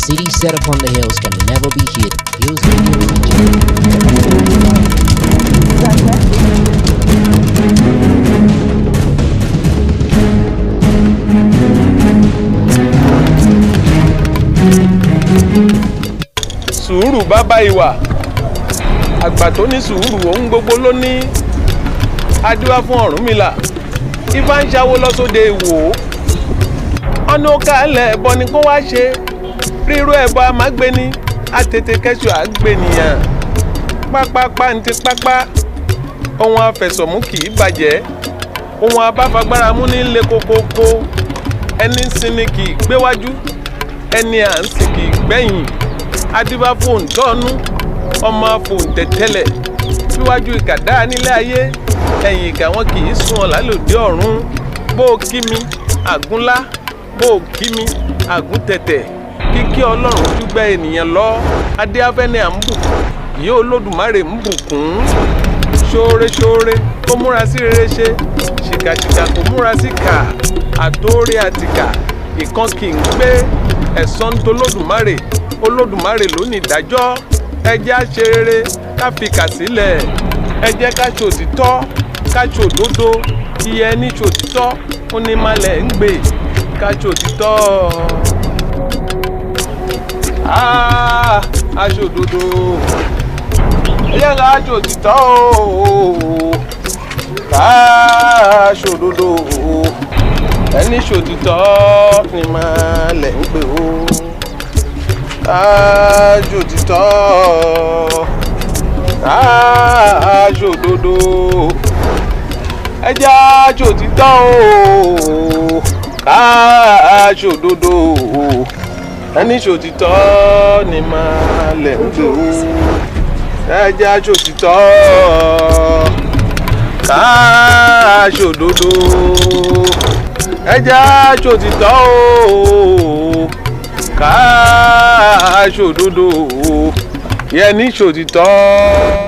city set upon the hills can never be hid. Hills sùúrù bàbá ìwà àgbà tó ní sùúrù ohun gbogbo ló ní. Adúlá fún Ọ̀rúnmìlà Ifá ń ṣàwó lọ́sọdẹ Ìwò. Ọ̀nà òkàlẹ̀ ẹ̀bọ ni kó wá ṣe rírú ẹ̀bọ àmágbéni àtètè kẹ́sù àgbènìyàn. Pápápá ń ti pápá ohun àfẹsọ̀mú kì í bàjẹ́ ohun abáfagbára mú ní lé kókókó ẹni ń sinmi kì í gbéwájú ẹni à ń sìn kì í gbẹ̀yìn. Adúbá fún òǹtọ́nú ọmọ afòǹtẹ̀tẹ̀lẹ̀ síwájú ìkàdá nílé ayé ẹ̀yìn ìkà wọn kì í sún ọ̀la lòdì ọ̀run. Bó o kí mi àgúnlá bó o kí mi àgúntẹ̀tẹ̀ kíkí Ọlọ́run dúgbẹ́ ènìyàn lọ. Adéáfẹ́ni à ń bùkún yìí Olódùmarè ń bùkún. Ṣóore kó múra sí rere ṣe ṣìkàṣìkà kó múra sí kà àtórí àtìkà ìkan kì í gbé ẹ̀san tó Olódùmarè. Olódùmarè ló ní ìdájọ́. Ẹ jẹ́ á ṣe rere ká fi kà sílẹ̀. Ẹ jẹ́ ká ṣòtítọ́ ká ṣòdodo iye ẹni ṣòtítọ́ ó ní malẹ̀ ń gbé ká ṣòtítọ́. Aṣòdodo ẹ jẹ́ ká ṣòtítọ́ ká ṣòdodo ẹni ṣòtítọ́ ní malẹ̀ ń gbé o. Aṣòtítọ́ aṣòdodo ẹ jẹ́ aṣòtítọ́ aṣòdodo ẹni ṣòtítọ́ ní malẹ̀ ń gbé o. Ẹ jẹ́ aṣòtítọ́ aṣòdodo ẹ jẹ́ aṣòtítọ́ ká ṣòdodo yẹn ní ṣòtítọ́.